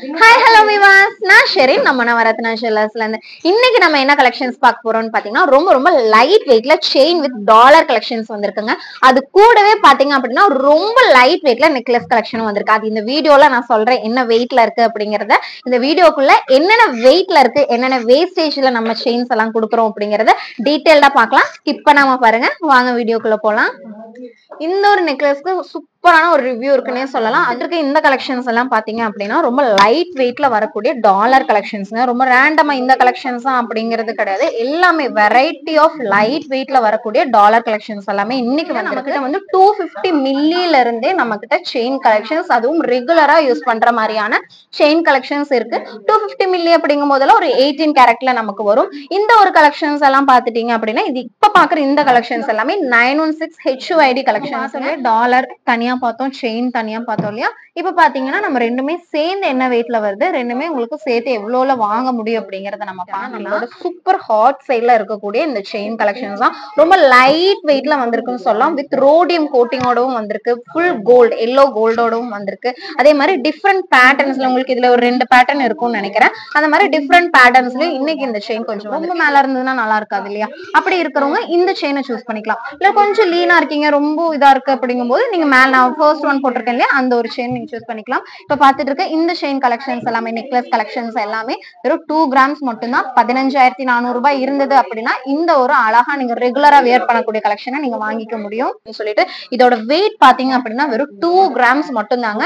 Hi, hello viewers. நான் ஷெரின் நம்ம நவரத்னா ஜுவல்லர்ஸ்ல இருந்து இன்னைக்கு நம்ம என்ன கலெக்ஷன்ஸ் பார்க்க போறோம்னு பாத்தீங்கன்னா ரொம்ப லைட் வெயிட்ல செயின் வித் டாலர் கலெக்ஷன்ஸ் வந்திருக்குங்க. அது கூடவே பாத்தீங்க அப்படின்னா ரொம்ப லைட் வெயிட்ல நெக்லஸ் கலெக்ஷனும் வந்திருக்கு. அது இந்த வீடியோல நான் சொல்றேன் என்ன வெயிட்ல இருக்கு அப்படிங்கறத. இந்த வீடியோக்குள்ள என்னென்ன வெயிட்ல இருக்கு, என்னென்ன வேஸ்டேஜ்ல நம்ம செயின்ஸ் எல்லாம் கொடுக்குறோம் அப்படிங்கறத டீடைல்டா பார்க்கலாம். ஸ்கிப் பண்ணாம பாருங்க. வாங்க வீடியோக்குள்ள போலாம். இந்த ஒரு நெக்லஸ்க்கு சூப்பரான ஒரு ரிவ்யூ இருக்குன்னே சொல்லலாம். அதற்கு இந்த கலெக்ஷன்ஸ் எல்லாம் பாத்தீங்க அப்படின்னா ரொம்ப லைட் வெயிட்ல வரக்கூடிய டாலர் கலெக்ஷன்ஸ்ங்க. ரொம்ப ரேண்டமா இந்த கலெக்ஷன்ஸ் அப்படிங்கிறது கிடையாது. எல்லாமே வெரைட்டி ஆஃப் லைட் வெயிட்ல வரக்கூடிய டாலர் கலெக்ஷன்ஸ் எல்லாமே இன்னைக்கு நம்ம கிட்ட வந்து 250 மில்லியில இருந்தே நம்ம கிட்ட செயின் கலெக்ஷன்ஸ், அதுவும் ரெகுலரா யூஸ் பண்ற மாதிரியான செயின் கலெக்ஷன்ஸ் இருக்கு. 250 மில்லி அப்படிங்கும் போதெல்லாம் ஒரு 18 கேரட்ல நமக்கு வரும். இந்த ஒரு கலெக்ஷன்ஸ் எல்லாம் பாத்துட்டீங்க அப்படின்னா இது இப்ப பாக்குற இந்த கலெக்ஷன்ஸ் எல்லாமே 916 HUID கலெக்ஷன்ஸ். டாலர் தனியா பார்த்தோம், செயின் தனியா பார்த்தோம் இல்லையா. இப்ப பாத்தீங்கன்னா நம்ம ரெண்டுமே சேர்ந்து என்ன வெயிட்ல வருது, ரெண்டுமே உங்களுக்கு சேர்த்து எவ்வளவுல வாங்க முடியும் அப்படிங்கறத நம்ம பார்க்கலாம். நம்மளோட சூப்பர் ஹாட் சைட்ல இருக்கக்கூடிய இந்த செயின் கலெக்ஷன்ஸ் தான் ரொம்ப லைட் வெயிட்ல வந்திருக்குன்னு சொல்லலாம். வித் ரோடியம் கோட்டிங்கோடவும் வந்திருக்கு, ஃபுல் கோல்டு எல்லோ கோல்டோடவும் வந்திருக்கு. அதே மாதிரி டிஃப்ரெண்ட் பேட்டர்ன்ஸ்ல உங்களுக்கு இதுல ஒரு 2 பேட்டர்ன் இருக்கும்னு நினைக்கிறேன். அந்த மாதிரி டிஃப்ரெண்ட் பேட்டர்ன்ஸ்ல இன்னைக்கு இந்த செயின் கொஞ்சம் ரொம்ப மேல இருந்ததுன்னா நல்லா இருக்காது இல்லையா. அப்படி இருக்கிறவங்க இந்த செயினை சூஸ் பண்ணிக்கலாம். இல்ல கொஞ்சம் லீனா இருக்கீங்க, ரொம்ப இதா இருக்கு அப்படிங்கும் போது நீங்க மேல நான் ஃபர்ஸ்ட் ஒன் போட்டிருக்கேன் இல்லையா, அந்த ஒரு செயின் நீங்க சூஸ் பண்ணிக்கலாம். இப்ப பாத்துட்டு இருக்க இந்த செயின் கலெக்ஷன்ஸ் எல்லாமே நெக்லஸ் கலெக்ஷன்ஸ் எல்லாமே வெறும் 2 கிராம்ஸ் மட்டும்தான். 15,400 ரூபாய் இருந்தது அப்படின்னா இந்த ஒரு அழகா நீங்க ரெகுலரா வேர் பண்ணக்கூடிய கலெக்ஷனை நீங்க வாங்கிக்க முடியும் சொல்லிட்டு. இதோட வெயிட் பாத்தீங்க அப்படின்னா வெறும் 2 கிராம்ஸ் மட்டும் தாங்க.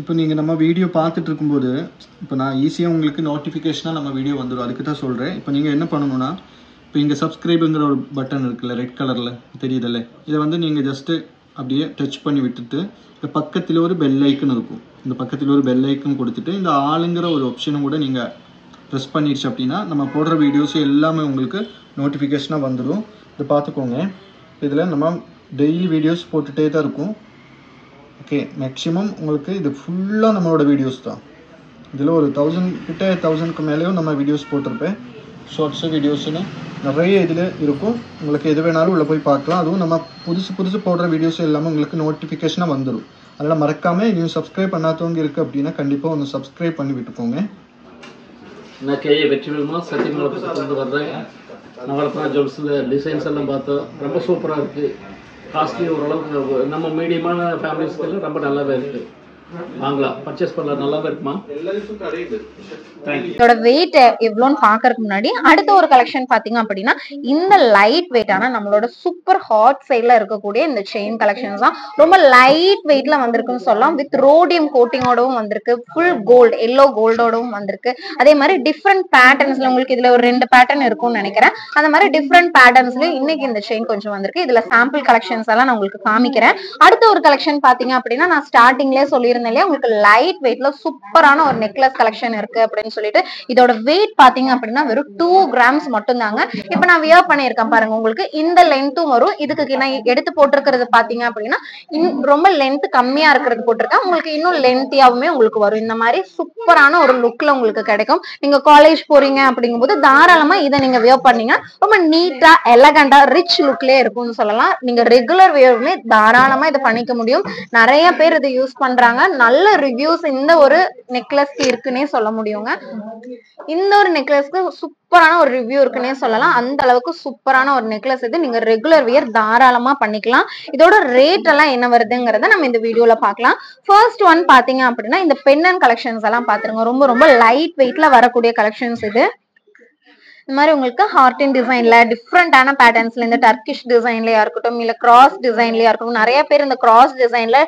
இப்போ நீங்கள் நம்ம வீடியோ பார்த்துட்டு இருக்கும்போது இப்போ நான் ஈஸியாக உங்களுக்கு நோட்டிஃபிகேஷனாக நம்ம வீடியோ வந்துடும். அதுக்கு தான் சொல்கிறேன். இப்போ நீங்கள் என்ன பண்ணணும்னா, இப்போ இங்கே சப்ஸ்கிரைபுங்கிற ஒரு பட்டன் இருக்குல்ல, ரெட் கலரில் தெரியுதில்ல, இதை வந்து நீங்கள் ஜஸ்ட்டு அப்படியே டச் பண்ணி விட்டுட்டு இந்த பக்கத்தில் ஒரு பெல் ஐக்கன் இருக்கும். இந்த பக்கத்தில் ஒரு பெல் ஐக்கன் கொடுத்துட்டு இந்த ஆளுங்கிற ஒரு ஆப்ஷனும் கூட நீங்கள் ப்ரெஸ் பண்ணிடுச்சு அப்படின்னா நம்ம போடுற வீடியோஸ் எல்லாமே உங்களுக்கு நோட்டிஃபிகேஷனாக வந்துடும். இதை பார்த்துக்கோங்க. இதில் நம்ம டெய்லி வீடியோஸ் போட்டுகிட்டே தான் இருக்கும். ஓகே, மேக்ஸிமம் உங்களுக்கு இது ஃபுல்லாக நம்மளோட வீடியோஸ் தான். இதில் ஒரு 1000க்கு மேலேயும் நம்ம வீடியோஸ் போட்டிருப்பேன். ஷார்ட்ஸு வீடியோஸ்னு நிறைய இதில் இருக்கும். உங்களுக்கு எது வேணாலும் உள்ளே போய் பார்க்கலாம். அதுவும் நம்ம புதுசு போடுற வீடியோஸ் எல்லாமே உங்களுக்கு நோட்டிஃபிகேஷனாக வந்துடும். அதனால் மறக்காமல் நீங்கள் சப்ஸ்கிரைப் பண்ணாதவங்க இருக்குது அப்படின்னா கண்டிப்பாக ஒன்று சப்ஸ்கிரைப் பண்ணி விட்டுக்கோங்க. நான் கேஏ வெற்றிவேல்மா சத்தியமங்கலத்துலேருந்து வர்றேன். நவரத்னா ஜுவல்ஸில் டிசைன்ஸ் எல்லாம் பார்த்தோம், ரொம்ப சூப்பராக இருக்குது. காஸ்ட்லி ஓரளவுக்கு நம்ம மீடியமான ஃபேமிலிஸ்க்கு ரொம்ப நல்லாவே இருக்குது. வாங்கலாம், பர்ச்சேஸ் பண்ணலாம், நல்லாவே இருக்குமா. இதோட வெயிட் எவ்வளோன்னு பாக்குறதுக்கு முன்னாடி அடுத்த ஒரு கலெக்ஷன் பாத்தீங்க அப்படின்னா இந்த லைட் வெயிட்டான நம்மளோட சூப்பர் ஹாட் சைட்ல இருக்கக்கூடிய இந்த செயின் கலெக்ஷன்ஸ் தான் ரொம்ப லைட் வெயிட்ல வந்திருக்குன்னு சொல்லலாம். வித் ரோடியம் கோட்டிங்கோடவும் வந்திருக்கு, ஃபுல் கோல்டு எல்லோ கோல்டோடவும் வந்திருக்கு. அதே மாதிரி டிஃப்ரெண்ட் பேட்டர்ன்ஸ்ல உங்களுக்கு இதுல ஒரு 2 பேட்டர்ன் இருக்கும்னு நினைக்கிறேன். அந்த மாதிரி டிஃப்ரெண்ட் பேட்டர்ன்ஸ்ல இன்னைக்கு இந்த செயின் கொஞ்சம் வந்திருக்கு. இதுல சாம்பிள் கலெக்ஷன்ஸ் எல்லாம் நான் உங்களுக்கு காமிக்கிறேன். அடுத்த ஒரு கலெக்ஷன் பாத்தீங்க அப்படின்னா நான் ஸ்டார்டிங்லேயே சொல்லியிருந்தேன் சொல்லியிருந்தேன் இல்லையா உங்களுக்கு லைட் வெயிட்ல சூப்பரான ஒரு நெக்லஸ் கலெக்ஷன் இருக்கு அப்படின்னு சொல்லிட்டு. இதோட வெயிட் பாத்தீங்க அப்படின்னா வெறும் 2 கிராம்ஸ் மட்டும் தாங்க. இப்ப நான் வியர் பண்ணியிருக்கேன் பாருங்க, உங்களுக்கு இந்த லென்த்தும் வரும். இதுக்கு நான் எடுத்து போட்டிருக்கிறது பாத்தீங்க அப்படின்னா ரொம்ப லென்த் கம்மியா இருக்கிறது போட்டிருக்கேன். உங்களுக்கு இன்னும் லென்த்தியாவுமே உங்களுக்கு வரும். இந்த மாதிரி சூப்பரான ஒரு லுக்ல உங்களுக்கு கிடைக்கும். நீங்க காலேஜ் போறீங்க அப்படிங்கும்போது தாராளமா இதை நீங்க வியர் பண்ணீங்க ரொம்ப நீட்டா எலகண்டா ரிச் லுக்லயே இருக்கும்னு சொல்லலாம். நீங்க ரெகுலர் வியருமே தாராளமா இதை பண்ணிக்க முடியும். நிறைய பேர் இதை யூஸ் பண்றாங்க. நல்ல ரிவ்யூஸ் இந்த ஒரு நெக்லஸ்க்கு இருக்குன்னே சொல்ல முடியுங்க. இந்த ஒரு நெக்லஸ்க்கு சூப்பரான ஒரு ரிவ்யூ இருக்குன்னே சொல்லலாம். அந்த அளவுக்கு சூப்பரான ஒரு நெக்லஸ் இது. நீங்க ரெகுலர் வியர் தாராளமா பண்ணிக்கலாம். இதோட ரேட் எல்லாம் என்ன வருதுங்கிறத நம்ம இந்த வீடியோல பார்க்கலாம். ஃபர்ஸ்ட் ஒன் பாத்தீங்க அப்படின்னா இந்த பெண்ணன் கலெக்ஷன்ஸ் எல்லாம் பாத்துருங்க. ரொம்ப ரொம்ப லைட் வெயிட்ல வரக்கூடிய கலெக்ஷன்ஸ் இது. இந்த மாதிரி உங்களுக்கு ஹார்ட் இன் டிசைன்ல டிஃப்ரெண்டான பேட்டர்ன்ஸ்ல இந்த டர்க்கிஷ் டிசைன்லயா இருக்கட்டும் இல்ல கிராஸ் டிசைன்லயா இருக்கட்டும், நிறைய பேர் இந்த கிராஸ் டிசைன்ல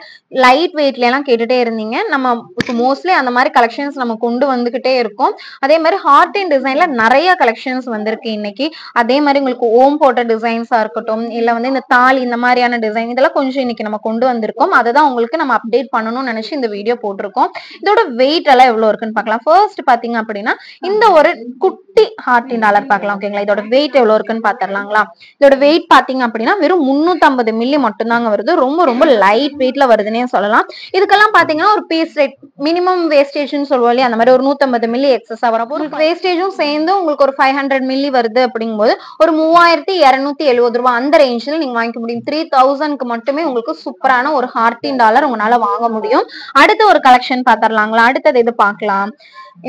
லைட் வெயிட்ல எல்லாம் கேட்டுட்டே இருந்தீங்க. நம்ம மோஸ்ட்லி அந்த மாதிரி கலெக்ஷன்ஸ் நம்ம கொண்டு வந்துகிட்டே இருக்கோம். அதே மாதிரி ஹார்ட் இன் டிசைன்ல நிறைய கலெக்ஷன்ஸ் வந்திருக்கு இன்னைக்கு. அதே மாதிரி உங்களுக்கு ஓம் போட்ட டிசைன்ஸா இருக்கட்டும் இல்ல வந்து இந்த தாலி இந்த மாதிரியான டிசைன் இதெல்லாம் கொஞ்சம் இன்னைக்கு நம்ம கொண்டு வந்திருக்கோம். அதுதான் உங்களுக்கு நம்ம அப்டேட் பண்ணணும்னு நினைச்சு இந்த வீடியோ போட்டிருக்கோம். இதோட வெயிட் எல்லாம் எவ்வளவு இருக்குன்னு பார்க்கலாம். ஃபர்ஸ்ட் பாத்தீங்க அப்படின்னா இந்த ஒரு குட்டி ஹார்ட் டாலர் பார்க்கலாம். ஓகேங்களா, இதோட வெயிட் எவ்வளவு இருக்குன்னு பாத்திரலாங்களா. இதோட வெயிட் பாத்தீங்க அப்படின்னா வெறும் 350 மில்லி மட்டும் தாங்க வருது. ரொம்ப ரொம்ப லைட் வெயிட்ல வருதுன்னே சொல்லலாம். இதுக்கெல்லாம் பாத்தீங்கன்னா ஒரு பீஸ் ரேட் மினிமம் வேஸ்டேஜ்னு சொல்லுவோம் இல்லையா, அந்த மாதிரி ஒரு 150 மில்லி எக்ஸஸா வரும். ஒரு வேஸ்டேஜும் சேர்ந்து உங்களுக்கு ஒரு 500 மில்லி வருது அப்படிங்கும்போது ஒரு 3270 ரூபாய் அந்த ரேஞ்சில் நீங்க வாங்கிக்க முடியும். 3000க்கு மட்டுமே உங்களுக்கு சூப்பரான ஒரு ஹார்டின் டாலர் உங்களால வாங்க முடியும். அடுத்த ஒரு கலெக்ஷன் பாத்திரலாங்களா. அடுத்தது இது பார்க்கலாம்.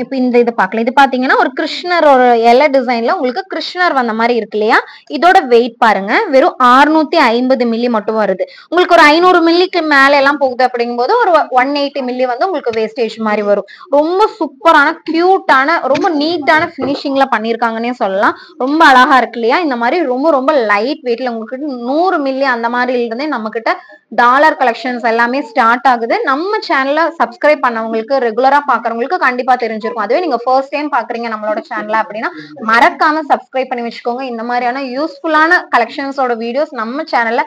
இப்ப இந்த இது பார்க்கலாம். இது பாத்தீங்கன்னா ஒரு கிருஷ்ணர் ஒரு எல்ல டிசைன்ல உங்களுக்கு கிருஷ்ணர் வந்த மாதிரி இருக்கு இல்லையா. இதோட வெயிட் பாருங்க வெறும் 650 மில்லி மட்டும் வருது. உங்களுக்கு ஒரு 500 மில்லிக்கு மேல எல்லாம் போகுது அப்படிங்கும்போது ஒரு 180 மில்லி வந்து உங்களுக்கு வேஸ்டேஜ் மாதிரி வரும். ரொம்ப சூப்பரான கியூட்டான ரொம்ப நீட்டான பினிஷிங்ல பண்ணிருக்காங்கன்னே சொல்லலாம். ரொம்ப அழகா இருக்கு இல்லையா. இந்த மாதிரி ரொம்ப ரொம்ப லைட் வெயிட்ல உங்களுக்கு 100 மில்லி அந்த மாதிரி இருந்தே நம்ம கிட்ட டாலர் கலெக்ஷன்ஸ் எல்லாமே ஸ்டார்ட் ஆகுது. நம்ம சேனலை சப்ஸ்கிரைப் பண்ணவங்களுக்கு ரெகுலரா பாக்குறவங்களுக்கு கண்டிப்பா தெரிஞ்சிருக்கும். அதுவே நீங்க ஃபர்ஸ்ட் டைம் பாக்குறீங்க நம்மளோட சேனல் அப்படின்னா மறக்காம சப்ஸ்கிரைப் பண்ணி வச்சுக்கோங்க. இந்த மாதிரியான யூஸ்ஃபுல்லான கலெக்ஷன்ஸோட வீடியோஸ் நம்ம சேனல்ல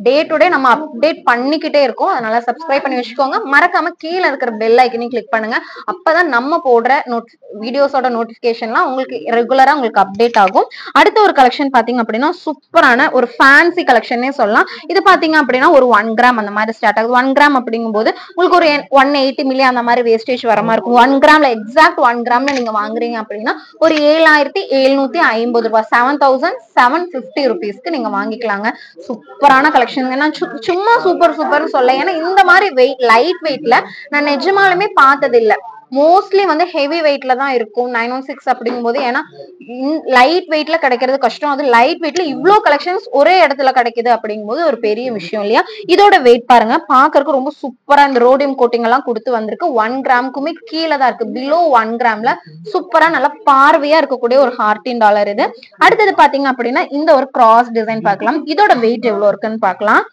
டே டு டே நம்ம அப்டேட் பண்ணிக்கிட்டே இருக்கோம். அதனால சப்ஸ்கிரைப் பண்ணி வச்சுக்கோங்க. மறக்காம கீழே இருக்கிற பெல் ஐக்கனையும் கிளிக் பண்ணுங்க. அப்பதான் நம்ம போடுற வீடியோஸோட நோட்டிபிகேஷன்லாம் உங்களுக்கு ரெகுலரா உங்களுக்கு அப்டேட் ஆகும். அடுத்த ஒரு கலெக்ஷன் பாத்தீங்க அப்படின்னா சூப்பரான ஒரு ஃபேன்சி கலெக்ஷனே சொல்லலாம். இது பாத்தீங்க அப்படின்னா ஒரு 1 கிராம் அந்த மாதிரி ஸ்டார்ட் ஆகுது. 1 கிராம் அப்படிங்கும்போது உங்களுக்கு ஒரு 180 மில்லி அந்த மாதிரி வேஸ்டேஜ் வர மாதிரி இருக்கும். 1 கிராம்ல எக்ஸாக்ட் 1 கிராம்ல நீங்க வாங்குறீங்க அப்படின்னா ஒரு 7750 ரூபாய் 7750 ருபீஸ்க்கு நீங்க வாங்கிக்கலாங்க. சூப்பரான கலெக்ஷன். நான் சும்மா சூப்பர் சூப்பர்னு சொல்ல, ஏன்னா இந்த மாதிரி வெயிட் லைட் வெயிட்ல நான் நிஜமாலுமே பார்த்தது இல்ல. மோஸ்ட்லி வந்து ஹெவி வெயிட்ல தான் இருக்கும் 916 அப்படிங்கும்போது. ஏன்னா லைட் வெயிட்ல கிடைக்கிறது கஷ்டம். அது லைட் வெயிட்ல இவ்வளவு கலெக்ஷன்ஸ் ஒரே இடத்துல கிடைக்குது அப்படிங்கும்போது ஒரு பெரிய விஷயம் இல்லையா. இதோட வெயிட் பாருங்க பாக்குறதுக்கு ரொம்ப சூப்பரா இந்த ரோடியம் கோட்டிங் எல்லாம் கொடுத்து வந்திருக்கு. 1 கிராமுக்குமே கீழே தான் இருக்கு. பிலோ 1 கிராம்ல சூப்பரா நல்லா பார்வையா இருக்கக்கூடிய ஒரு ஹார்டின் டாலர் இது. அடுத்தது பாத்தீங்க அப்படின்னா இந்த ஒரு கிராஸ் டிசைன் பார்க்கலாம். இதோட வெயிட் எவ்வளவு இருக்குன்னு பார்க்கலாம்.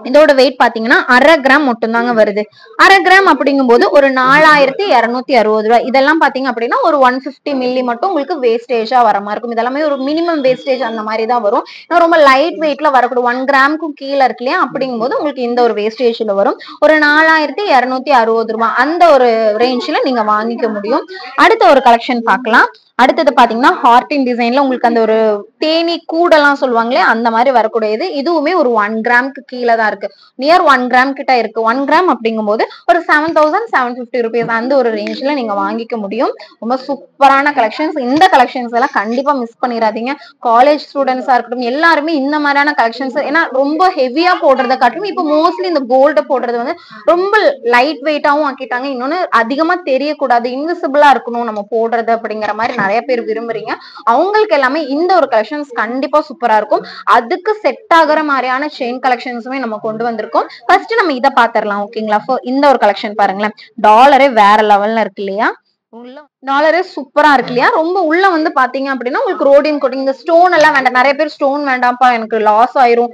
இதோட வெயிட் பாத்தீங்கன்னா 1/2 கிராம் மட்டும் தாங்க வருது. 1/2 கிராம் அப்படிங்கும்போது ஒரு 4260 ரூபாய். இதெல்லாம் பாத்தீங்க அப்படின்னா ஒரு 150 மில்லி மட்டும் உங்களுக்கு வேஸ்டேஜா வர மாதிரி இருக்கும். இதெல்லாமே ஒரு மினிமம் வேஸ்டேஜ் அந்த மாதிரி தான் வரும். ரொம்ப லைட் வெயிட்ல வரக்கூடிய 1 கிராமுக்கும் கீழே இருக்கு இல்லையா, அப்படிங்கும்போது உங்களுக்கு இந்த ஒரு வேஸ்டேஜ்ல வரும். ஒரு 4260 ரூபாய் அந்த ஒரு ரேஞ்ச்ல நீங்க வாங்கிக்க முடியும். அடுத்த ஒரு கலெக்ஷன் பார்க்கலாம். அடுத்தது பாத்தீங்கன்னா ஹார்டின் டிசைன்ல உங்களுக்கு அந்த ஒரு தேனி கூடெல்லாம் சொல்லுவாங்களே அந்த மாதிரி வரக்கூடியது. இதுவுமே ஒரு 1 கிராமுக்கு கீழே தான் இருக்கு. நியர் 1 கிராம் கிட்ட இருக்கு. 1 கிராம் அப்படிங்கும்போது ஒரு 7750 ருபீஸ் அந்த ஒரு ரேஞ்ச்ல நீங்க வாங்கிக்க முடியும். ரொம்ப சூப்பரான கலெக்ஷன்ஸ். இந்த கலெக்ஷன்ஸ் எல்லாம் கண்டிப்பா மிஸ் பண்ணிடாதீங்க. காலேஜ் ஸ்டூடெண்ட்ஸா இருக்கட்டும் எல்லாருமே இந்த மாதிரியான கலெக்ஷன்ஸ், ஏன்னா ரொம்ப ஹெவியா போடுறத காட்டும் இப்போ மோஸ்ட்லி இந்த கோல்டு போடுறது வந்து ரொம்ப லைட் வெயிட்டாவும் ஆக்கிட்டாங்க. இன்னொன்னு அதிகமா தெரியக்கூடாது, இன்விசிபிளா இருக்கணும் நம்ம போடுறது அப்படிங்கிற மாதிரி நிறைய பேர் விரும்புறீங்க. அவங்களுக்கு எல்லாமே இந்த ஒரு கலெக்ஷன்ஸ் கண்டிப்பா சூப்பரா இருக்கும். அதுக்கு செட் ஆகுற மாதிரியான செயின் கலெக்ஷன்ஸுமே நம்ம கொண்டு வந்திருக்கோம். ஃபர்ஸ்ட் நம்ம இதை பாத்திரலாம். ஓகேங்களா, இந்த ஒரு கலெக்ஷன் பாருங்களேன். டாலரே வேற லெவல்ல இருக்கு இல்லையா. உள்ள டாலரே சூப்பரா இருக்கு இல்லையா? ரொம்ப உள்ள வந்து பாத்தீங்க அப்படின்னா உங்களுக்கு ரோடியம் கோட்டிங், இந்த ஸ்டோன் எல்லாம் வேண்டாம். நிறைய பேர் ஸ்டோன் வேண்டாம்ப்பா எனக்கு லாஸ் ஆயிரும்,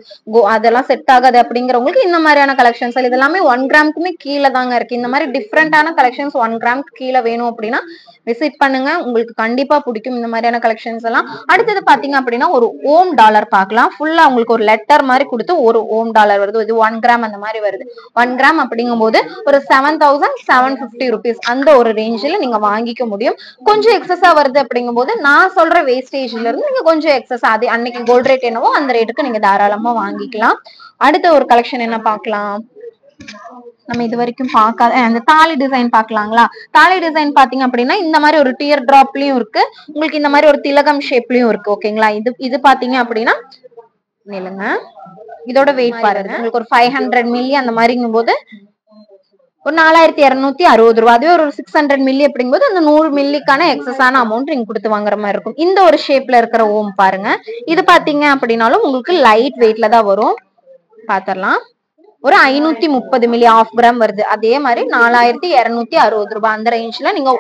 அதெல்லாம் செட் ஆகாது அப்படிங்கிறவங்களுக்கு இந்த மாதிரியான கலெக்ஷன்ஸ் இது எல்லாமே 1 கிராமுக்குமே கீழே தாங்க இருக்கு. இந்த மாதிரி டிஃப்ரெண்டான கலெக்ஷன்ஸ் 1 கிராமுக்கு கீழே வேணும் அப்படின்னா விசிட் பண்ணுங்க, உங்களுக்கு கண்டிப்பா பிடிக்கும் இந்த மாதிரியான கலெக்ஷன்ஸ் எல்லாம். அடுத்தது பாத்தீங்க அப்படின்னா ஒரு ஓம் டாலர் பார்க்கலாம். ஃபுல்லா உங்களுக்கு ஒரு லெட்டர் மாதிரி கொடுத்து ஒரு ஓம் டாலர் வருது. இது 1 கிராம் அந்த மாதிரி வருது. 1 கிராம் அப்படிங்கும் போது ஒரு 7750 rupees அந்த ஒரு ரேஞ்சில் நீங்க வாங்கிக்க முடியும். கொஞ்சம் எக்ஸஸா வருது அப்படிங்கும் போது நான் சொல்ற வேஸ்டேஜ்ல இருந்து நீங்க கொஞ்சம் எக்ஸஸ் அது அன்னைக்கு கோல்ட் ரேட் என்னவோ அந்த ரேட்டுக்கு நீங்க தாராளமா வாங்கிக்கலாம். அடுத்த ஒரு கலெக்ஷன் என்ன பார்க்கலாம்? நம்ம இது வரைக்கும் பார்க்காத அந்த தாலி டிசைன் பார்க்கலாங்களா? தாலி டிசைன் பாத்தீங்க அப்படின்னா இந்த மாதிரி ஒரு டியர் டிராப்லயும் இருக்கு, உங்களுக்கு இந்த மாதிரி ஒரு திலகம் ஷேப்லயும் இருக்கு. ஓகேங்களா? இது பாத்தீங்க அப்படின்னா நிலுங்க, இதோட வெயிட் பாருங்க, உங்களுக்கு ஒரு 500 மில்லி அந்த மாதிரிங்கும் போது ஒரு 4260 ரூபாய். அதுவே ஒரு 600 மில்லி அப்படிங்கும்போது அந்த 100 மில்லிக்கான எக்ஸஸான அமௌண்ட் நீங்க கொடுத்து வாங்குற மாதிரி இருக்கும். இந்த ஒரு ஷேப்ல இருக்கிற ஓம் பாருங்க, இது பாத்தீங்க அப்படின்னாலும் உங்களுக்கு லைட் வெயிட்ல தான் வரும். பாத்திரலாம், ஒரு 530 மில்லி 1/2 கிராம் வருது. அதே மாதிரி 4260 ரூபாய் அந்த ரேஞ்ச்ல நீங்க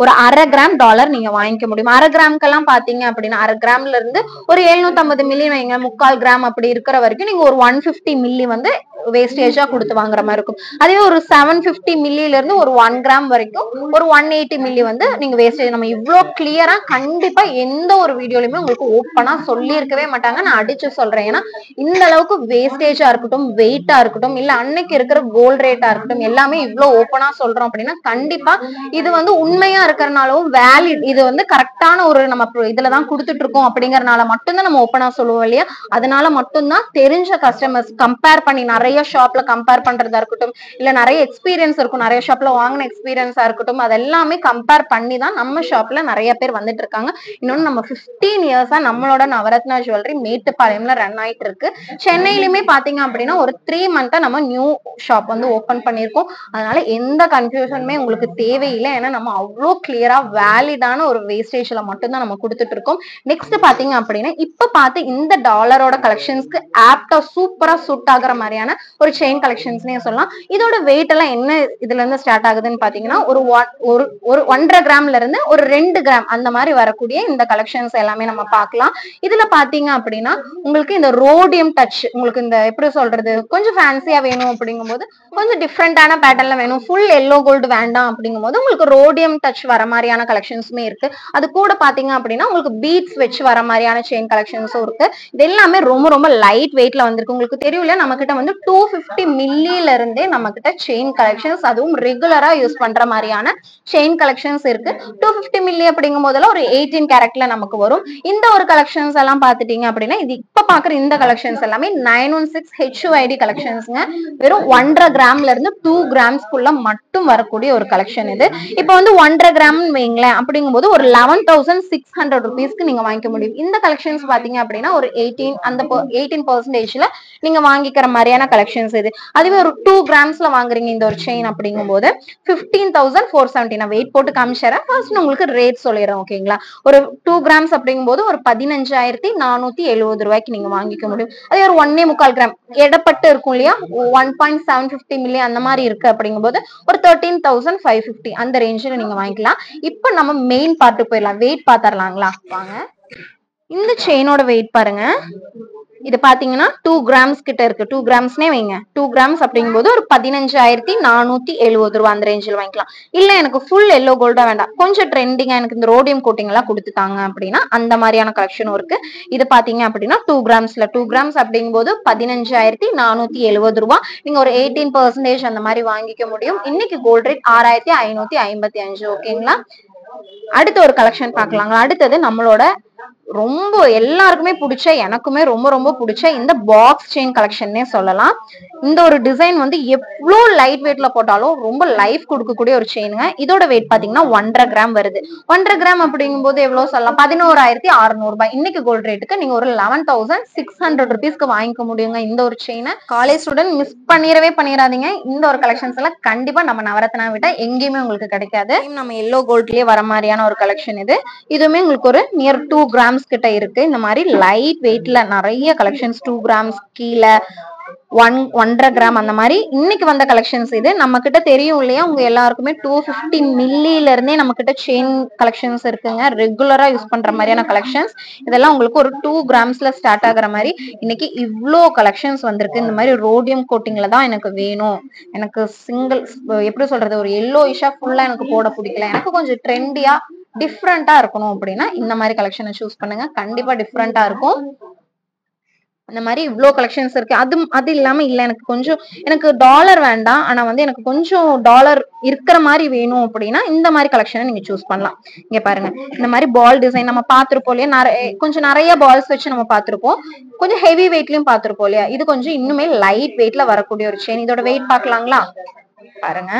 ஒரு 1/2 கிராம் டாலர் நீங்க வாங்கிக்க முடியும். 1/2 கிராம்க்கெல்லாம் பாத்தீங்க அப்படின்னா 1/2 கிராம்ல இருந்து ஒரு 750 மில்லி வைங்க, 3/4 கிராம் அப்படி இருக்கிற வரைக்கும் நீங்க ஒரு 150 மில்லி வந்து வேஸ்டேஜா கொடுத்து வாங்குற மாதிரி இருக்கும். அதே ஒரு 750 மில்லில இருந்து ஒரு 1 கிராம் வரைக்கும் ஒரு 180 மில்லி வந்து நீங்க வேஸ்டேஜ். நம்ம இவ்வளவு கிளியரா கண்டிப்பா எந்த ஒரு வீடியோலயுமே உங்களுக்கு ஓப்பனா சொல்லி இருக்கவே மாட்டாங்க, நான் அடிச்சு சொல்றேன். ஏன்னா இந்த அளவுக்கு வேஸ்டேஜா இருக்கட்டும், வெயிட்டா இருக்கட்டும், இல்ல அன்னைக்கு இருக்கிற கோல்ட் ரேட்டா இருக்கட்டும், எல்லாமே இவ்வளவு ஓப்பனா சொல்றோம் அப்படின்னா கண்டிப்பா இது வந்து உண்மையா இருக்கிறனாலும் வேலிட், இது வந்து கரெக்டான ஒரு நம்ம இதுலதான் கொடுத்துட்டு இருக்கோம் அப்படிங்கறதுனால மட்டும்தான் நம்ம ஓப்பனா சொல்லுவோம் இல்லையா? அதனால மட்டும்தான் தெரிஞ்ச கஸ்டமர்ஸ் கம்பேர் பண்ணி நிறைய ஷாப்ல கம்பேர் பண்றதா இருக்கட்டும், இல்ல நிறைய எக்ஸ்பீரியன்ஸ் இருக்கும், நிறைய ஷாப்ல வாங்கின எக்ஸ்பீரியன்ஸா இருக்கட்டும், அதெல்லாமே கம்பேர் பண்ணி தான் நம்ம ஷாப்ல நிறைய பேர் வந்துட்டு இருக்காங்க. இன்னொன்னு நம்ம 15 இயர்ஸா நம்மளோட நவரத்னா ஜுவல்லரி மேட்டுப்பாளையம்ல ரன் ஆயிட்டு இருக்கு. சென்னையிலுமே பாத்தீங்க அப்படின்னா ஒரு 3 மந்த்தா நம்ம நியூ ஷாப் வந்து ஓபன் பண்ணிருக்கோம். அதனால எந்த கன்ஃபியூஷனுமே உங்களுக்கு தேவையில்லை. ஏன்னா நம்ம அவ்வளோ கிளியரா வேலிடான ஒரு வேஸ்டேஜ்ல மட்டும்தான் நம்ம கொடுத்துட்டு இருக்கோம். நெக்ஸ்ட் பாத்தீங்க அப்படின்னா இப்ப பார்த்து இந்த டாலரோட கலெக்ஷன்ஸ்க்கு ஆப்டா சூப்பரா சூட் ஆகுற மாதிரியான ஒரு செயின் கலெக்ஷன்ஸ்னே சொல்லலாம். இதோட வெயிட் எல்லாம் என்ன இதுல இருந்து ஸ்டார்ட் ஆகுதுன்னு பாத்தீங்கன்னா ஒரு 1.5 கிராம்ல இருந்து ஒரு 2 கிராம் அந்த மாதிரி வரக்கூடிய இந்த கலெக்ஷன்ஸ் எல்லாமே நம்ம பார்க்கலாம். இதுல பாத்தீங்க அப்படின்னா உங்களுக்கு இந்த ரோடியம் டச், உங்களுக்கு இந்த எப்படி சொல்றது, கொஞ்சம் ஃபேன்சியா வேணும் அப்படிங்கும் போது, கொஞ்சம் டிஃப்ரெண்டான பேட்டர்ன்ல வேணும், ஃபுல் எல்லோ கோல்டு வேண்டாம் அப்படிங்கும் போது உங்களுக்கு ரோடியம் டச் வர மாதிரியான கலெக்ஷன்ஸுமே இருக்கு. அது கூட பாத்தீங்க அப்படின்னா உங்களுக்கு பீட்ஸ் வச்சு வர மாதிரியான செயின் கலெக்ஷன்ஸும் இருக்கு. இது எல்லாமே ரொம்ப ரொம்ப லைட் வெயிட்ல வந்திருக்கு. உங்களுக்கு தெரியல, நம்ம கிட்ட வந்து 250 மில்லில இருந்தே நம்ம கிட்ட செயின் கலெக்ஷன்ஸ், அதுவும் ரெகுலரா யூஸ் பண்ற மாதிரியான செயின் கலெக்ஷன்ஸ் இருக்கு. 250 மில்லி அப்படிங்கும் போதெல்லாம் ஒரு 18 கேரட்ல நமக்கு வரும். இந்த ஒரு கலெக்ஷன்ஸ் எல்லாம் பாத்துட்டீங்க அப்படின்னா இது இப்ப பாக்குற இந்த கலெக்ஷன்ஸ் எல்லாமே 916 HUID கலெக்ஷன்ஸ்ங்க. வெறும் 1.5 கிராம்ல இருந்து 2 கிராம்ஸ்க்குள்ள மட்டும் வரக்கூடிய ஒரு கலெக்ஷன் இது. இப்ப வந்து 1.5 கிராம் வைங்களேன் அப்படிங்கும் போது ஒரு 11,600 rupeesக்கு நீங்க வாங்கிக்க முடியும். இந்த கலெக்ஷன்ஸ் பாத்தீங்க அப்படின்னா ஒரு 18% நீங்க வாங்கிக்கிற மாதிரியான கலெக்ஷன்ஸ் இது. அதுவே ஒரு 2 கிராம்ஸ்ல வாங்குறீங்க இந்த ஒரு செயின் அப்படிங்கும் போது 15,470. நான் வெயிட் போட்டு காமிச்சறேன். ஃபர்ஸ்ட் உங்களுக்கு ரேட் சொல்லிடுறேன். ஓகேங்களா? ஒரு 2 கிராம்ஸ் அப்படிங்கும் போது ஒரு 15,470 ரூபாய்க்கு நீங்க வாங்கிக்க முடியும். அதே ஒரு 1.25 கிராம் எடப்பட்டு இருக்கும் இல்லையா, 1.750 மில்லி அந்த மாதிரி இருக்கு அப்படிங்கும் போது ஒரு 13,550 அந்த ரேஞ்சில் நீங்க வாங்கிக்கலாம். இப்ப நம்ம மெயின் பார்ட்டு போயிடலாம். வெயிட் பாத்தரலாங்களா? வாங்க. இந்த செயினோட வெயிட் பாருங்க. இது பாத்தீங்கன்னா 2 கிராம்ஸ் கிட்ட இருக்கு. 2 கிராம்ஸ்னே வைங்க. 2 கிராம்ஸ் அப்படிங்கும்போது ஒரு 15,470 ரூபாய் அந்த ரேஞ்சில் வாங்கிக்கலாம். இல்ல எனக்கு ஃபுல் எல்லோ கோல்டா வேண்டாம், கொஞ்சம் ட்ரெண்டிங்கா எனக்கு இந்த ரோடியம் கோட்டிங் எல்லாம் கொடுத்துட்டாங்க அப்படின்னா அந்த மாதிரியான கலெக்ஷனும் இருக்கு. இது பாத்தீங்க அப்படின்னா 2 கிராம்ஸ்ல 2 கிராம்ஸ் அப்படிங்கும்போது 15,470 ரூபாய். நீங்க ஒரு 18% அந்த மாதிரி வாங்கிக்க முடியும். இன்னைக்கு கோல்ட் ரேட் 6,555. ஓகேங்களா? அடுத்த ஒரு கலெக்ஷன் பாக்கலாங்களா? அடுத்தது நம்மளோட ரொம்ப எல்லாருக்குமே பிடிச்ச, எனக்குமே ரொம்ப ரொம்ப பிடிச்ச இந்த பாக்ஸ் செயின் கலெக்ஷன்னே சொல்லலாம். இந்த ஒரு டிசைன் வந்து எவ்வளவு லைட் வெயிட்ல போட்டாலும் ரொம்ப லைஃப் கொடுக்கக்கூடிய ஒரு செயினுங்க. இதோட வெயிட் பாத்தீங்கன்னா 1.5 கிராம் வருது. 1.5 கிராம் அப்படிங்கும் போது எவ்வளவு சொல்லலாம், 11,600 ரூபாய். இன்னைக்கு கோல்ட் ரேட்டுக்கு நீங்க ஒரு 11,600 rupeesக்கு வாங்கிக்க முடியுங்க இந்த ஒரு செயினை. காலேஜ் ஸ்டூடெண்ட் மிஸ் பண்ணிடாதீங்க. இந்த ஒரு கலெக்ஷன்ஸ் எல்லாம் கண்டிப்பா நம்ம நவரத்னா விட எங்கேயுமே உங்களுக்கு கிடைக்காது. நம்ம எல்லோ கோல்ட்லயே வர மாதிரியான ஒரு கலெக்ஷன் இது. இதுவுமே உங்களுக்கு ஒரு நியர் 2 கிராம்ஸ் கிட்ட இருக்கு. இந்த மாதிரி லைட் வெயிட்ல நிறைய கலெக்ஷன்ஸ் 2 கிராம்ஸ் கீழே 1.5 கிராம் அந்த மாதிரி இன்னைக்கு வந்த கலெக்ஷன்ஸ் இது. நம்ம கிட்ட தெரியும் இல்லையா, உங்க எல்லாருக்குமே 250 மில்லில இருந்தே நம்ம கிட்ட செயின் கலெக்ஷன்ஸ் இருக்குங்க. ரெகுலரா யூஸ் பண்ற மாதிரியான கலெக்ஷன்ஸ். இதெல்லாம் உங்களுக்கு ஒரு 2 கிராம்ஸ்ல ஸ்டார்ட் ஆகுற மாதிரி இன்னைக்கு இவ்ளோ கலெக்ஷன்ஸ் வந்திருக்கு. இந்த மாதிரி ரோடியம் கோட்டிங்ல தான் எனக்கு வேணும், எனக்கு சிங்கிள் எப்படி சொல்றது, ஒரு எல்லோயிஷா ஃபுல்லா எனக்கு போட பிடிக்கல, எனக்கு கொஞ்சம் ட்ரெண்டியா டிஃப்ரெண்டா இருக்கணும் அப்படின்னா இந்த மாதிரி கலெக்ஷனை சூஸ் பண்ணுங்க. கண்டிப்பா டிஃப்ரெண்டா இருக்கும். இந்த மாதிரி இவ்ளோ கலெக்ஷன்ஸ் இருக்கு. அது இல்லாம இல்ல எனக்கு டாலர் வேண்டாம், ஆனா வந்து எனக்கு கொஞ்சம் டாலர் இருக்கிற மாதிரி வேணும் அப்படின்னா இந்த மாதிரி கலெக்ஷனை நீங்க சூஸ் பண்ணலாம். இங்க பாருங்க, இந்த மாதிரி பால் டிசைன் நம்ம பாத்திருப்போம் இல்லையா, கொஞ்சம் நிறைய பால்ஸ் வச்சு நம்ம பாத்திருப்போம், கொஞ்சம் ஹெவி வெயிட்லயும் பாத்திருப்போம் இல்லையா. இது கொஞ்சம் இன்னுமே லைட் வெயிட்ல வரக்கூடிய ஒரு செயின். இதோட வெயிட் பாக்கலாங்களா, பாருங்க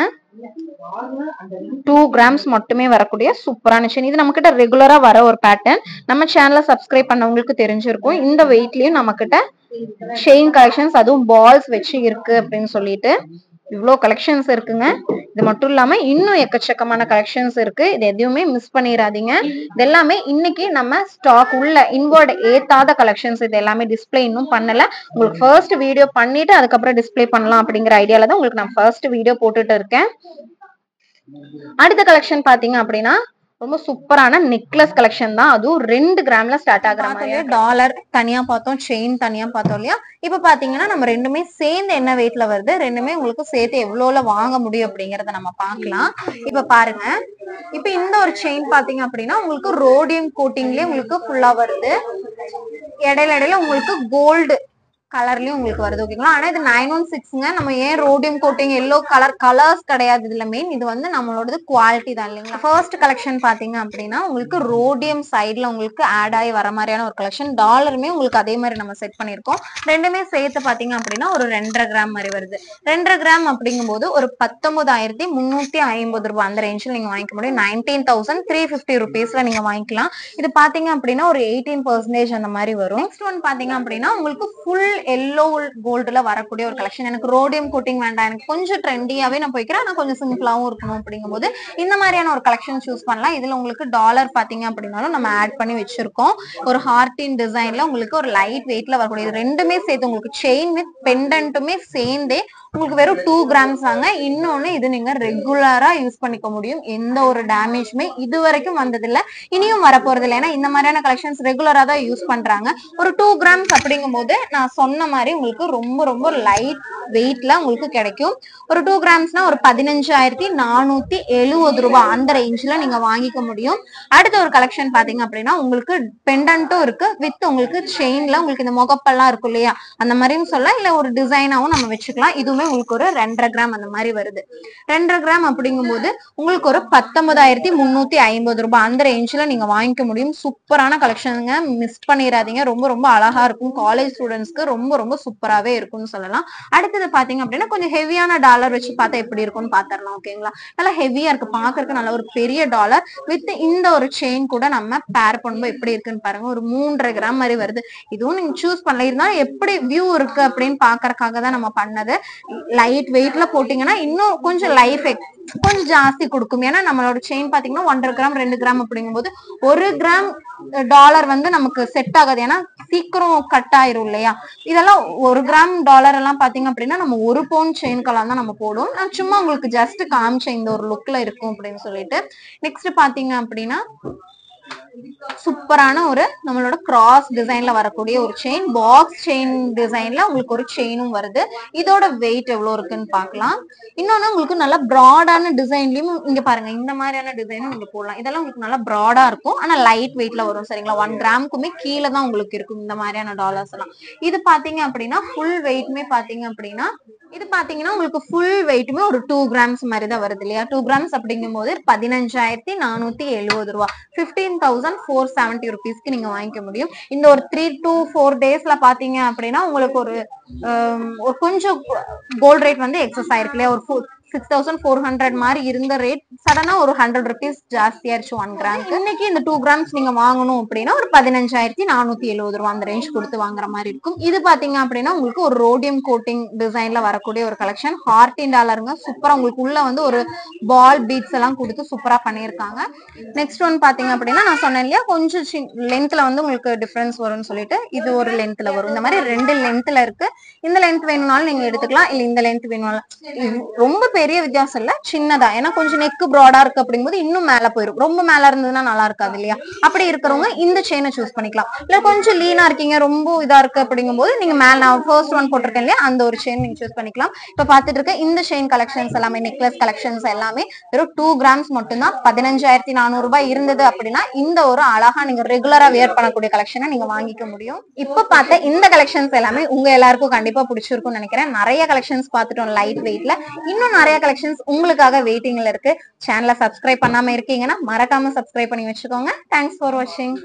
2 கிராம்ஸ் மட்டுமே வரக்கூடிய சூப்பரான செயின். இது நம்ம கிட்ட ரெகுலரா வர ஒரு பேட்டர்ன். நம்ம சேனலை சப்ஸ்கிரைப் பண்ணவங்களுக்கு தெரிஞ்சிருக்கும் இந்த வெயிட்லயும் நம்ம கிட்ட செயின் கலெக்ஷன்ஸ், அதுவும் பால்ஸ் வச்சு இருக்கு அப்படின்னு சொல்லிட்டு இவ்ளோ கலெக்ஷன்ஸ் இருக்குங்க. இது மட்டும் இல்லாம இன்னும் எக்கச்சக்கமான கலெக்ஷன்ஸ் இருக்கு. இது எதுவுமே மிஸ் பண்ணிடாதீங்க. இது எல்லாமே இன்னைக்கு நம்ம ஸ்டாக் உள்ள இன்வர்ட் ஏத்தாத கலெக்ஷன்ஸ். இது எல்லாமே டிஸ்பிளே இன்னும் பண்ணல. உங்களுக்கு ஃபர்ஸ்ட் வீடியோ பண்ணிட்டு அதுக்கப்புறம் டிஸ்பிளே பண்ணலாம் அப்படிங்கிற ஐடியால தான் உங்களுக்கு நான் ஃபர்ஸ்ட் வீடியோ போட்டுட்டு இருக்கேன். அடுத்த கலெக்ஷன் பாத்தீங்க அப்படின்னா ரொம்ப சூப்பரான நெக்லஸ் கலெக்ஷன் தான். அதுவும் 2 கிராம்ல ஸ்டார்ட் ஆகுற மாதிரி. டாலர் தனியா பார்த்தோம், செயின் தனியா பார்த்தோம் இல்லையா. இப்ப பாத்தீங்கன்னா நம்ம ரெண்டுமே சேர்ந்து என்ன வெயிட்ல வருது, ரெண்டுமே உங்களுக்கு சேர்த்து எவ்வளவுல வாங்க முடியும் அப்படிங்கறத நம்ம பாக்கலாம். இப்ப பாருங்க, இப்ப இந்த ஒரு செயின் பாத்தீங்க அப்படின்னா உங்களுக்கு ரோடியம் கோட்டிங்லயே உங்களுக்கு ஃபுல்லா வருது. இடையில உங்களுக்கு கோல்டு கலர்லயும் உங்களுக்கு வருது. ஓகேங்களா. ஆனா இது 916ங்க. நம்ம ஏன் ரோடியம் கோட்டிங் எல்லோ கலர்ஸ் கிடையாது இதுல மெயின். இது வந்து நம்மளோட குவாலிட்டி தான் இல்லைங்களா. ஃபர்ஸ்ட் கலெக்ஷன் பாத்தீங்க அப்படின்னா உங்களுக்கு ரோடியம் சைட்ல உங்களுக்கு ஆட் ஆகி வர மாதிரியான ஒரு கலெக்ஷன். டாலருமே உங்களுக்கு அதே மாதிரி நம்ம செட் பண்ணிருக்கோம். ரெண்டுமே சேர்த்து பாத்தீங்க அப்படின்னா ஒரு 2.5 கிராம் மாதிரி வருது. 2.5 கிராம் அப்படிங்கும் போது ஒரு 19,350 ரூபாய் அந்த ரேஞ்சில் நீங்க வாங்கிக்க முடியும். 19,350 ருபீஸ்ல நீங்க வாங்கிக்கலாம். இது பாத்தீங்க அப்படின்னா ஒரு 18% அந்த மாதிரி வரும். நெக்ஸ்ட் ஒன் பாத்தீங்க அப்படின்னா உங்களுக்கு ஃபுல் எல்லோ கோல்டுல வரக்கூடிய ஒரு கலெக்ஷன். எனக்கு ரோடியம் கோட்டிங் வேண்டாம், எனக்கு கொஞ்சம் ட்ரெண்டியாவே நான் போய்க்கிறேன், ஆனா கொஞ்சம் சிம்பிளாவும் இருக்கணும் அப்படிங்கும் போது இந்த மாதிரியான ஒரு கலெக்ஷன் சூஸ் பண்ணலாம். இதுல உங்களுக்கு டாலர் பாத்தீங்க அப்படின்னாலும் நம்ம ஆட் பண்ணி வச்சிருக்கோம். ஒரு ஹார்டின் டிசைன்ல உங்களுக்கு ஒரு லைட் வெயிட்ல வரக்கூடிய ரெண்டுமே சேர்த்து உங்களுக்கு செயின் வித் பெண்டன்ட்டுமே சேர்ந்தே உங்களுக்கு வெறும் 2 கிராம்ஸ் தாங்க. இன்னொன்னு இது நீங்க ரெகுலரா யூஸ் பண்ணிக்க முடியும். எந்த ஒரு டேமேஜுமே இது வரைக்கும் வந்ததில்லை, இனியும் வரப்போறது இல்லை. ஏன்னா இந்த மாதிரியான கலெக்ஷன்ஸ் ரெகுலரா தான் யூஸ் பண்றாங்க. ஒரு 2 கிராம்ஸ் அப்படிங்கும் போது நான் சொன்ன மாதிரி உங்களுக்கு ரொம்ப ரொம்ப லைட் வெயிட்ல உங்களுக்கு கிடைக்கும். ஒரு 2 கிராம்ஸ்னா ஒரு 15,470 ரூபாய் அந்த ரேஞ்ச்ல நீங்க வாங்கிக்க முடியும். அடுத்த ஒரு கலெக்ஷன் பாத்தீங்க அப்படின்னா உங்களுக்கு பெண்டன்ட்டும் இருக்கு வித் உங்களுக்கு செயின்ல உங்களுக்கு இந்த முகப்பெல்லாம் இருக்கும் இல்லையா, அந்த மாதிரியும் சொல்லலாம், இல்ல ஒரு டிசைனாவும் நம்ம வச்சுக்கலாம். இதுவுமே உங்களுக்கு ஒரு 2.5 கிராம் அந்த மாதிரி வருது. 2.5 கிராம் அப்படிங்கும் போது உங்களுக்கு ஒரு 19,350 ரூபாய் அந்த ரேஞ்ச்ல நீங்க வாங்கிக்க முடியும். சூப்பரான கலெக்ஷனுங்க, மிஸ் பண்ணிடாதீங்க. ரொம்ப ரொம்ப அழகா இருக்கும். காலேஜ் ஸ்டூடெண்ட்ஸ்க்கு ரொம்ப ரொம்ப சூப்பராகவே இருக்கும்னு சொல்லலாம். அடுத்தது பாத்தீங்க அப்படின்னா கொஞ்சம் ஹெவியான டாலர் வச்சு பார்த்தா எப்படி இருக்கும்னு பாத்திரலாம். ஓகேங்களா. நல்லா ஹெவியா இருக்கு பாக்குறதுக்கு, நல்ல ஒரு பெரிய டாலர் வித் இந்த ஒரு செயின் கூட நம்ம பேர் பண்ணும்போது எப்படி இருக்குன்னு பாருங்க. ஒரு 3.5 கிராம் மாதிரி வருது. இதுவும் நீங்க சூஸ் பண்ணல, இருந்தாலும் எப்படி வியூ இருக்கு அப்படின்னு பாக்குறதுக்காக தான் நம்ம பண்ணது. லைட் வெயிட்ல போட்டீங்கன்னா இன்னும் கொஞ்சம் லைஃப் கொஞ்சம் ஜாஸ்தி கொடுக்கும். ஏன்னா நம்மளோட செயின் பாத்தீங்கன்னா 1.5 கிராம் 2 கிராம் அப்படிங்கும் போது 1 கிராம் டாலர் வந்து நமக்கு செட் ஆகாது. ஏன்னா சீக்கிரம் கட் ஆயிரும் இல்லையா. இதெல்லாம் 1 கிராம் டாலர் எல்லாம் பாத்தீங்க அப்படின்னா நம்ம 1 பவுன் செயின்கெல்லாம் தான் நம்ம போடுவோம். நான் சும்மா உங்களுக்கு ஜஸ்ட் காமிச்சேன் இந்த ஒரு லுக்ல இருக்கும் அப்படின்னு சொல்லிட்டு. நெக்ஸ்ட் பாத்தீங்க அப்படின்னா சூப்பரான ஒரு நம்மளோட கிராஸ் டிசைன்ல வரக்கூடிய ஒரு செயின், பாக்ஸ் செயின் டிசைன்ல உங்களுக்கு ஒரு செயினும் வருது. இதோட வெயிட் எவ்வளவு இருக்குன்னு பாக்கலாம். இன்னொன்னு உங்களுக்கு நல்லா பிராடான டிசைன்லயும் இங்க பாருங்க, இந்த மாதிரியான டிசைனும் நீங்க போடலாம். இதெல்லாம் உங்களுக்கு நல்லா பிராடா இருக்கும், ஆனா லைட் வெயிட்ல வரும். சரிங்களா. 1 கிராமுக்குமே கீழே தான் உங்களுக்கு இருக்கும் இந்த மாதிரியான டாலர்ஸ் எல்லாம். இது பாத்தீங்க அப்படின்னா ஃபுல் வெயிட்மே பாத்தீங்க அப்படின்னா இது பாத்தீங்கன்னா உங்களுக்கு ஃபுல் வெயிட்டுமே ஒரு 2 கிராம்ஸ் மாதிரி தான் வருது இல்லையா. 2 கிராம்ஸ் அப்படிங்கும் போது 15,470 ரூபாய், 15,470 ருபீஸ்க்கு நீங்க வாங்கிக்க முடியும். இந்த ஒரு 3 to 4 டேஸ்ல பாத்தீங்க அப்படின்னா உங்களுக்கு ஒரு கொஞ்சம் கோல்ட் ரேட் வந்து எக்ஸஸ் ஆயிருக்கு இல்லையா. ஒரு 6400 மாதிரி இருந்த ரேட் சடனா ஒரு 100 rupees ஜாஸ்தியாயிருச்சு 1 கிராம்க்கு. இன்னைக்கு இந்த 2 கிராம்ஸ் நீங்க வாங்கணும் அப்படின்னா ஒரு 15470 ரூபா அந்த ரேஞ்ச் கொடுத்து வாங்குற மாதிரி இருக்கும். இது பாத்தீங்க அப்படின்னா உங்களுக்கு ஒரு ரோடியம் கோட்டிங் டிசைன்ல வரக்கூடிய ஒரு கலெக்ஷன். $14 சூப்பரா உங்களுக்கு உள்ள வந்து ஒரு பால் பீட்ஸ் எல்லாம் கொடுத்து சூப்பரா பண்ணியிருக்காங்க. நெக்ஸ்ட் ஒன் பாத்தீங்க அப்படின்னா நான் சொன்னேன் இல்லையா கொஞ்சம் லென்த்ல வந்து உங்களுக்கு டிஃபரன்ஸ் வரும்னு சொல்லிட்டு இது ஒரு லென்த்ல வரும். இந்த மாதிரி 2 லென்த்ல இருக்கு. இந்த லென்த் வேணும்னாலும் நீங்க எடுத்துக்கலாம், இல்ல இந்த லென்த் வேணும்னாலும். ரொம்ப பெரிய வித்தியாசம் இல்ல, சின்னதா. ஏன்னா கொஞ்சம் நெக் ப்ராடா இருக்கு அப்படிங்கும்போது இன்னும் மேல போயிடும். ரொம்ப மேல இருந்ததுன்னா நல்லா இருக்காது இல்லையா? அப்படி இருக்கிறவங்க இந்த செயினை சூஸ் பண்ணிக்கலாம். இல்ல கொஞ்சம் லீனா இருக்கீங்க, ரொம்ப இதா இருக்கு அப்படிங்கும்போது நீங்க மேல நான் ஃபர்ஸ்ட் ஒன் போட்டிருக்கேன் இல்லையா அந்த ஒரு செயின் நீங்க சூஸ் பண்ணிக்கலாம். இப்ப பாத்துட்டு இருக்க இந்த செயின் கலெக்ஷன்ஸ் எல்லாமே நெக்லஸ் கலெக்ஷன்ஸ் எல்லாமே வெறும் 2 கிராம்ஸ் மட்டும்தான். 15400 ரூபாய் இருந்தது அப்படின்னா இந்த ஒரு அழகா நீங்க ரெகுலரா வியர் பண்ணக்கூடிய கலெக்ஷனை நீங்க வாங்கிக்க முடியும். இப்ப பார்த்த இந்த கலெக்ஷன்ஸ் எல்லாமே உங்க எல்லாருக்கும் கண்டிப்பா பிடிச்சிருக்கும்னு நினைக்கிறேன். நிறைய கலெக்ஷன்ஸ் பார்த்துட்டோம் லைட் வெயிட்ல. இன்னும் நிறைய கலெக்ஷன்ஸ் உங்களுக்காக வெயிட்டிங்ல இருக்கு. சேனலை சப்ஸ்கிரைப் பண்ணாம இருக்கீங்கன்னா மறக்காம சப்ஸ்கிரைப் பண்ணி வச்சுக்கோங்க. தேங்க்ஸ் ஃபார் வாட்சிங்.